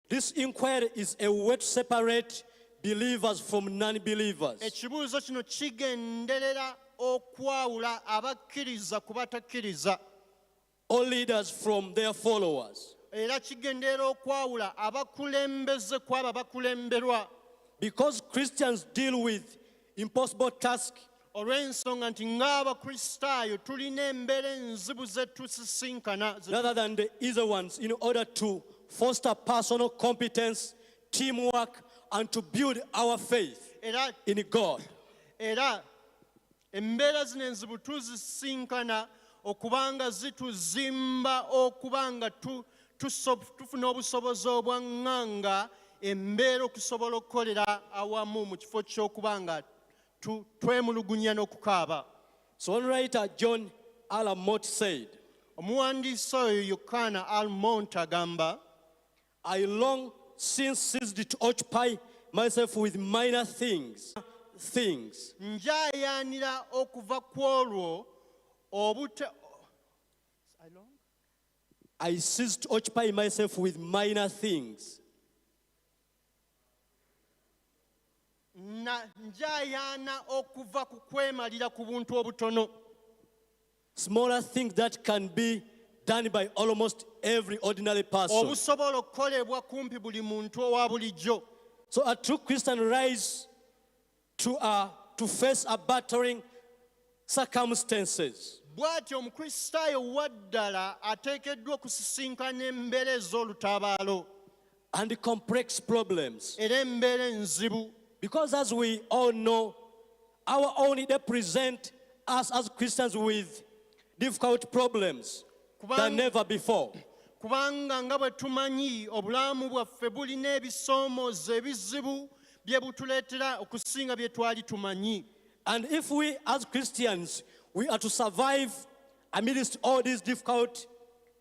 This inquiry is a way to separate believers from non-believers. Ekibuuzo kino kigenderera okwawula abakkiriza ku batakkiriza. All leaders from their followers. Era kigenderera okwawula abakulembeze ku abo abakulemberwa. Because Christians deal with impossible tasks. Olw'ensonga nti ng'Abakristaayo tulina embeera enzibu ze tusisinkana. Rather than the easy ones, in order to foster personal competence, teamwork, and to build our faith in God. Era embeera zino enzibu tuzisinkana okubanga zituzimba okubanga tufuna obusobozi obwaŋŋanga embeera okusobola okukolera awamu mu kifo ky'okubanga twemulugunya n'okukaaba. Songwriter John Almont said, omuwandiisi oyo Yokaana Almont agamba, I long since ceased to occupy myself with minor things. Njayaanira okuva ku olwo I ceased to occupy myself with minor things. Njayaana okuva ku kwemalira ku buntu obutono. Smaller things that can be done by almost every ordinary person. Obusobola okukolebwa kumpi buli muntu owa bulijjo. So a true Christian rise to face a battering circumstances. Bw'atyo omukristaayo wa ddala ateekeddwa okusisinkana embeera ez'olutabaalo. And complex problems. Era embeera enzibu. Because as we all know, our own day present us as Christians with difficult problems than never before. Kubanga nga bwe tumanyi obulamu bwaffe bulina ebisoomoozo ebizibu bye butuleetera okusinga bye twali tumanyi. And if we as Christians, we are to survive amidst all these difficult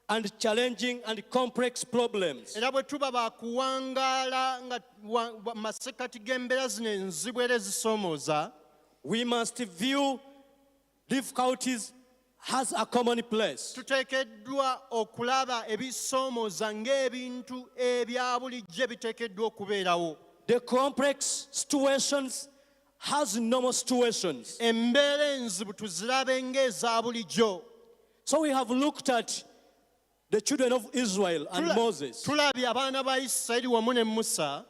and challenging and complex problems. Era bwe tuba bakuwangaala nga masekati g'embeera zino enzibu era ezisoomooza, we must view difficulties as a common place. Tuteekeddwa okulaba ebisoomooza ng'ebintu ebya bulijjo ebiteekeddwa okubeerawo. The complex situations has normal situations. Embeera enzibu tuzirabe ng'eza bulijjo. So we have looked at the children of Israel and Moses. Tulabye abaana ba Isirayiri wamu ne Musa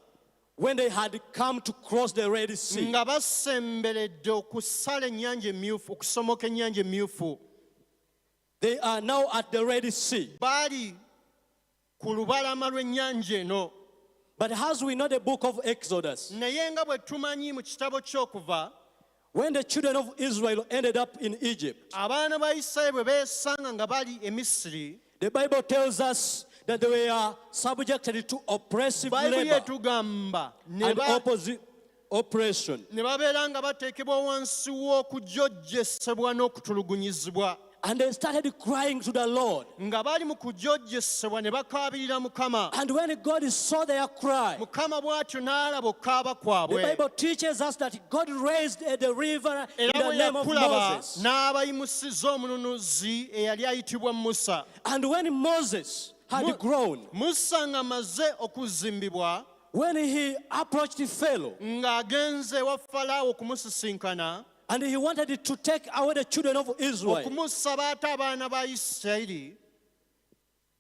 when they had come to cross the Red Sea. Nga basemberedde okusala ennyanja emyufu, okusomoka ennyanja emyufu. They are now at the Red Sea. Baali ku lubalama lw'ennyanja eno. But as we know the book of Exodus, naye nga bwe tumanyi mu kitabo ky'Okuva, when the children of Israel ended up in Egypt, abaana ba Isirayiri bwe beesanga nga bali e Misiri, the Bible tells us that they were subjected to oppressive labor and oppression. Ne babeera nga bateekebwa wansi w'okujojjesebwa n'okutulugunyizibwa. And they started crying to the Lord. Nga bali mu kujojjesebwa ne bakaabirira Mukama. And when God saw their cry, Mukama bw'atyo n'alaba okukaaba kwabwe. The Bible teaches us that God raised a deliverer in the name of Moses. N'abayimusiza omununuzi eyali ayitibwa Musa. And when Moses had grown, Musa ng'amaze okuzimbibwa, when he approached Pharaoh, ng'agenze wa Falaawo okumusisinkana, and he wanted to take away the children of Israel, okumusaba ate abaana ba Isirayiri,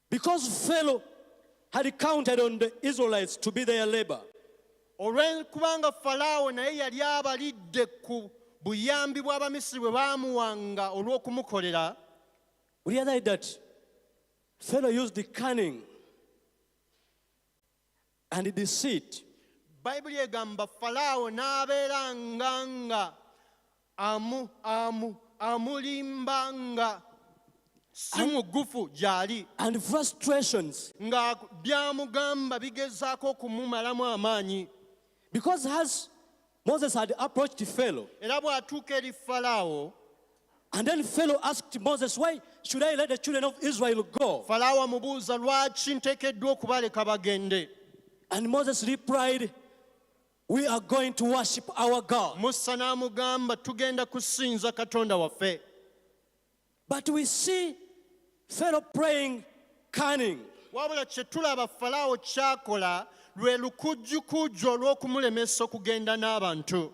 because Pharaoh had counted on the Israelites to be their labor. Olw'ekubanga Falaawo naye yali abalidde ku buyambi bw'Abamisiri bwe baamuwanga olw'okumukolera. We realize that Pharaoh used the cunning and deceit. Bayibuli egamba Falaawo n'abeera nga amulimbanga si mugufu gy'ali. And frustrations. Nga byamugamba bigezaako okumumalamu amaanyi. Because as Moses had approached Pharaoh, era bw'atuuka eri Falaawo, and then Pharaoh asked Moses, why should I let the children of Israel go? Falaawo amubuuza lwaki nteekeddwa okubaleka bagende. And Moses replied, we are going to worship our God. Musa n'amugamba tugenda kusinza Katonda waffe. But we see Pharaoh praying cunning. wabula kye tulaba falaawo ky'akola lwe lukujjukujju olw'okumulemesa okugenda n'abantu.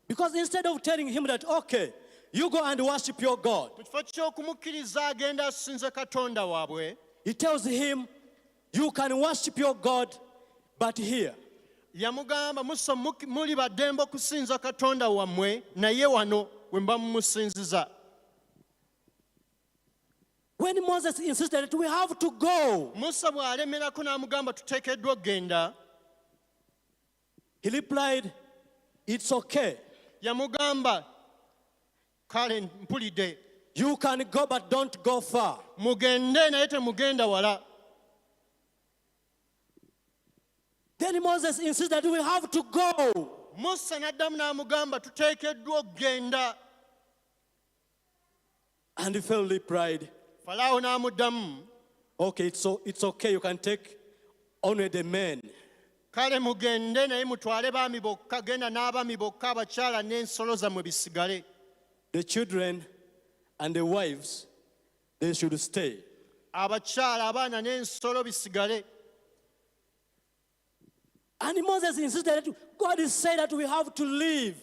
Because instead of telling him that, okay, you go and worship your God, Mu kifo ky'okumukkiriza agenda asinze Katonda waabwe, he tells him, you can worship your God, but here. yamugamba Musa muli baddembe okusinza Katonda wammwe naye wano we mba mumusinziza. When Moses insisted that we have to go, Musa bw'alemerako n'amugamba tuteekeddwa okgenda, he replied, it's okay. yamugamba kale mpulidde, You can go, but don't go far. mugende naye temugenda wala. Then Moses insisted that we have to go. Musa n'addamu n'amugamba tuteekeddwa okgenda. And Pharaoh replied, Falaawo n'amuddamu, okay, it's okay, you can take only the men. kale mugende naye mutwale baami bokka, genda n'abaami bokka, abakyala n'ensolo zammwe bisigale. The children and the wives, they should stay. Abakyala, abaana n'ensolo bisigale. And Moses insisted that God has said that we have to leave.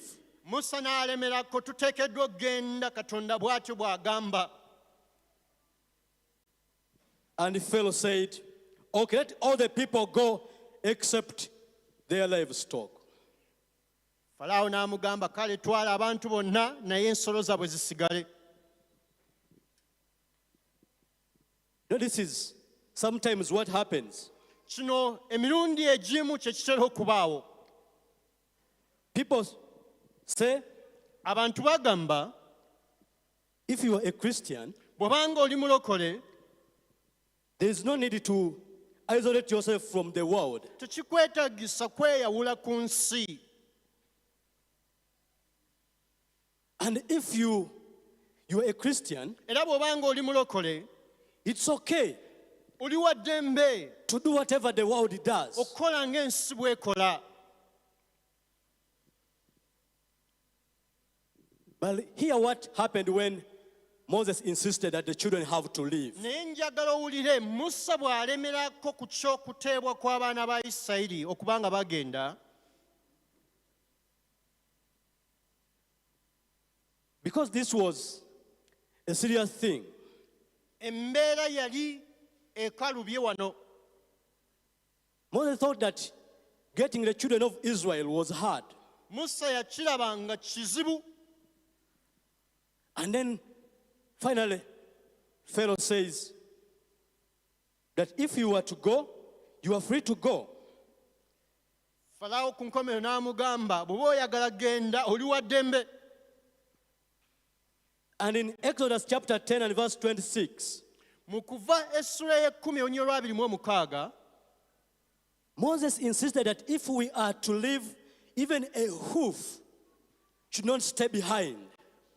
Musa n'alemerako tuteekeddwa okgenda, Katonda bw'atyo bw'agamba. And Pharaoh said, okay, let all the people go except their livestock. Falaawo n'amugamba kale twala abantu bonna naye ensolo zaabwe zisigale. Now this is sometimes what happens. Kino emirundi egimu kye kitera okubaawo. People say, Abantu bagamba if you are a Christian, bw'obanga oli mulokole there is no need to isolate yourself from the world. tekikwetaagisa kweyawula ku nsi. And if you are a Christian, Era bw'obanga oli mulokole it's okay oli wa ddembe to do whatever the world does. okukola ng'ensi bw'ekola. But hear what happened when Moses insisted that the children have to leave. Naye njagala owulire Musa bw'alemerako ku ky'okuteebwa kw'abaana ba Isirayiri okuba nga bagenda, Because this was a serious thing. embeera yali ekalubye wano. Moses thought that getting the children of Israel was hard. Musa yakiraba nga kizibu. And then finally, Pharaoh says that if you were to go, you are free to go. Falaawo ku nkomerero n'amugamba bw'oba oyagala genda oli wa ddembe. And in Exodus chapter 10 and verse 26, Mu Kuva essula y'ekkumi olunyiriri lw'abiri mu omukaaga, Moses insisted that if we are to leave, even a hoof should not stay behind.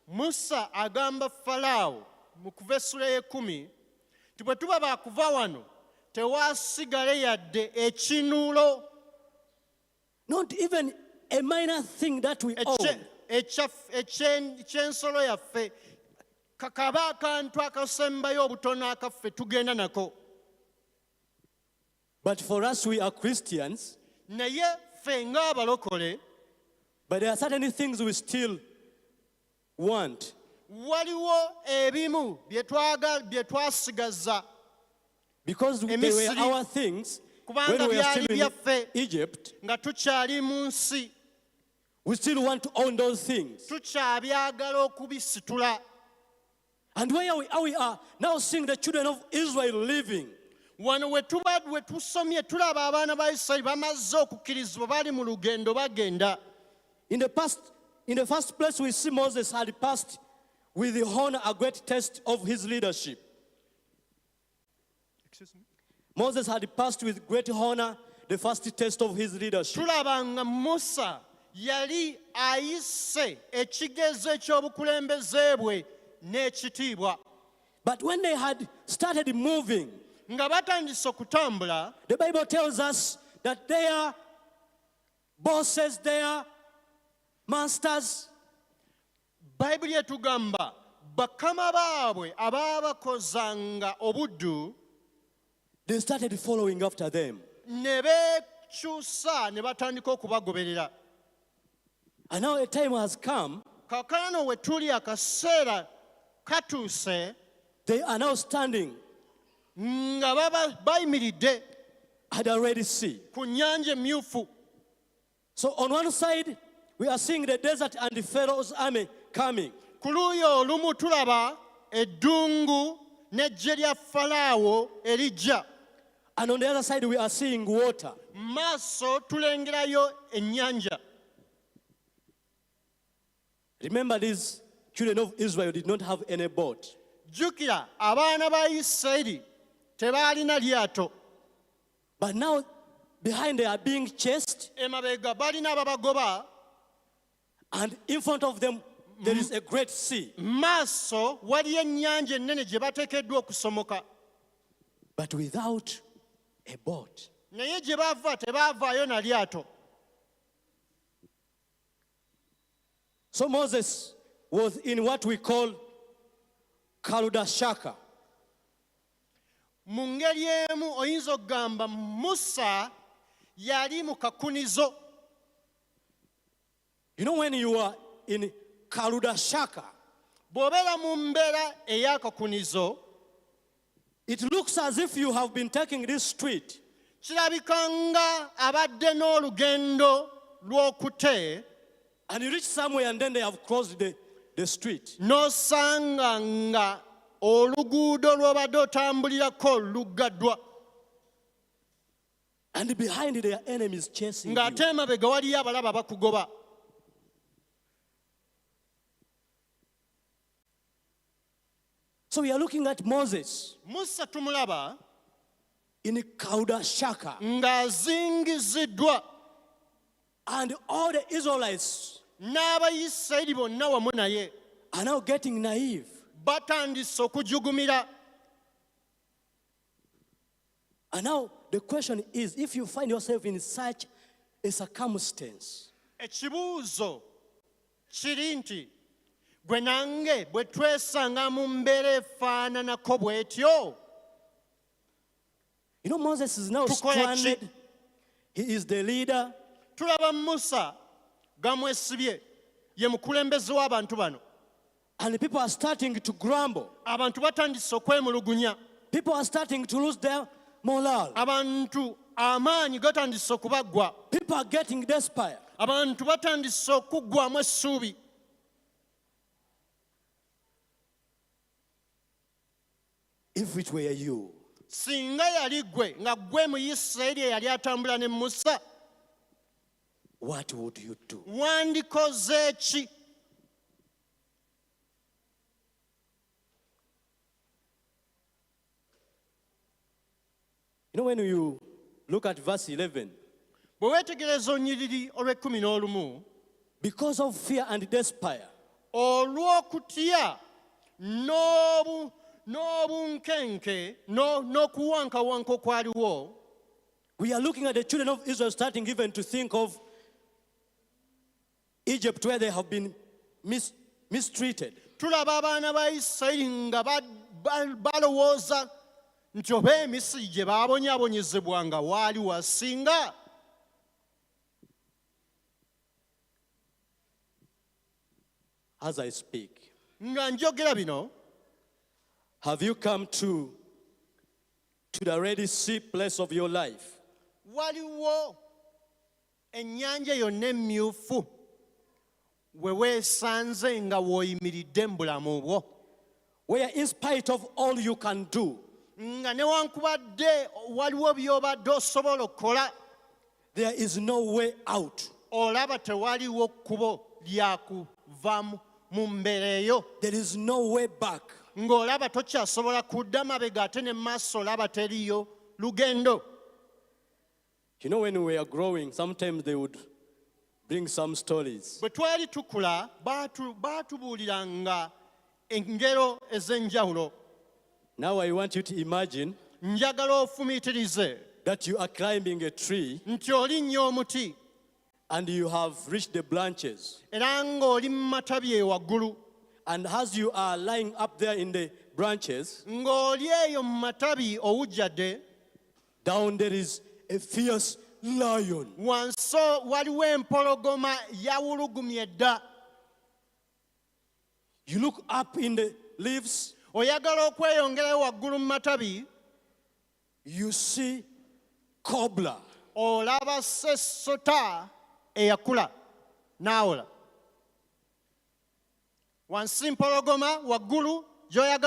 Musa agamba Falaawo mu Kuva essula y'ekkumi nti bwe tuba baakuva wano tewaasigale yadde ekinuulo Not even a minor thing that we own. eky'ensolo yaffe, kakaba akantu akasembayo obutono akaffe tugenda nako. But for us, we are Christians, Naye ffe ng'abalokole but there are certain things we still want. waliwo ebimu bye twasigaza Because they were Emisiri, our things kubanga when we were byali still in byaffe. Egypt. nga tukyali mu nsi, We still want to own those things. tukyabyagala okubisitula. And where we are now seeing the children of Israel living. Wano we tusomye tulaba abaana ba Isirayiri bamaze okukkirizibwa bali mu lugendo bagenda. In the first place, we see Moses had passed with honor a great test of his leadership. Moses had passed with great honor the first test of his leadership. Tulaba nga Musa yali ayise ekigezo eky'obukulembeze bwe n'ekitiibwa. But when they had started moving, Nga batandise okutambula, the Bible tells us that their bosses, their masters, Bayibuli etugamba bakama baabwe abaabakozanga obuddu they started following after them. ne beekyusa ne batandika okubagoberera. And now a time has come, Kaakano we tuli akaseera katuuse they are now standing nga bayimiridde at the Red Sea. ku nnyanja emyufu. So on one side, we are seeing the desert and the Pharaoh's army coming. Ku luuyi olumu tulaba eddungu n'eggye lya Falaawo erijja. And on the other side, we are seeing water. Mu maaso tulengerayo ennyanja. Remember, these children of Israel did not have any boat. Jjukira abaana ba Isirayiri tebaalina lyato. But now, behind they are being chased, Emabega balina ababagoba. and in front of them, there is a great sea. Mu maaso waliyo ennyanja ennene gye bateekeddwa okusomoka. But without a boat. Naye gye bava tebaavaayo na lyato. So Moses was in what we call Kaludashaka. Mu ngeri emu oyinza okugamba Musa yali mu kakunizo. You know, when you are in Kaludashaka, Bw'obeera mu mbeera ey'akakunizo, it looks as if you have been taking this street kirabika nga abadde n'olugendo lw'okute and you reach somewhere and then they have crossed the street. n'osanga nga oluguudo lw'obadde otambulirako luggaddwa. And behind their enemies chasing you. Ng'ate emabega waliyo abalaba bakugoba. So we are looking at Moses Musa tumulaba in Kaludashaka, ng'azingiziddwa and all the Israelites n'Abayisirayiri bonna wamu naye are now getting naive. batandise okujugumira. And now the question is, if you find yourself in such a circumstance, Ekibuuzo kiri nti gwe nange bwe twesanga mu mbeera efaananako bw'etyo, you know, Moses is now Tukola ki? stranded. He is the leader. tulaba Musa gamwesibye, ye mukulembeze w'abantu bano. And people are starting to grumble. Abantu batandise okwemulugunya. People are starting to lose their morale. Abantu amaanyi gatandise okubaggwa. People are getting despair. Abantu batandise okuggwamu essuubi. If it were you, Singa yali gwe nga gwe mu Isirayiri eyali atambula ne Musa, what would you do? wandikoze ki? You know, when you look at verse 11, Bwe weetegereza onnyiriri olw'ekkumi n'olumu, because of fear and despair, olw'okutya n'obunkenke n'okuwankawanka okwaliwo, we are looking at the children of Israel starting even to think of Egypt, where they have been mistreated. tulaba abaana ba Isirayiri nga balowooza nti oba Emisiri gye baabonyaabonyezebwanga waali wasinga. As I speak, Nga njogera bino, have you come to the Red Sea place of your life? waliwo ennyanja yonna emyufu we weesanze nga w'oyimiridde mu bulamu bwo, Where in spite of all you can do, nga newankubadde waliwo by'obadde osobola okukola, there is no way out. olaba tewaliwo kkubo lyakuva mu mbeera eyo, There is no way back. ng'olaba tokyasobola kudda mabega ate ne mu maaso olaba teriyo lugendo. You know, when we were growing, sometimes they would bring some stories. Bwe twali tukula baatubuuliranga engero ez'enjawulo. Now I want you to imagine Njagala ofumiitirize that you are climbing a tree nti olinnya omuti and you have reached the branches. era ng'oli mu matabi waggulu, And as you are lying up there in the branches, ng'oli eyo mu matabi owujjadde, Down there is a fierce lion. wansi waliwo empologoma yawulugumye dda. You look up in the leaves, Oyagala okweyongerayo waggulu mu matabi, you see cobra. olaba sesota eyakula n'awola. Wansi mpologoma, waggulu gy'oyagala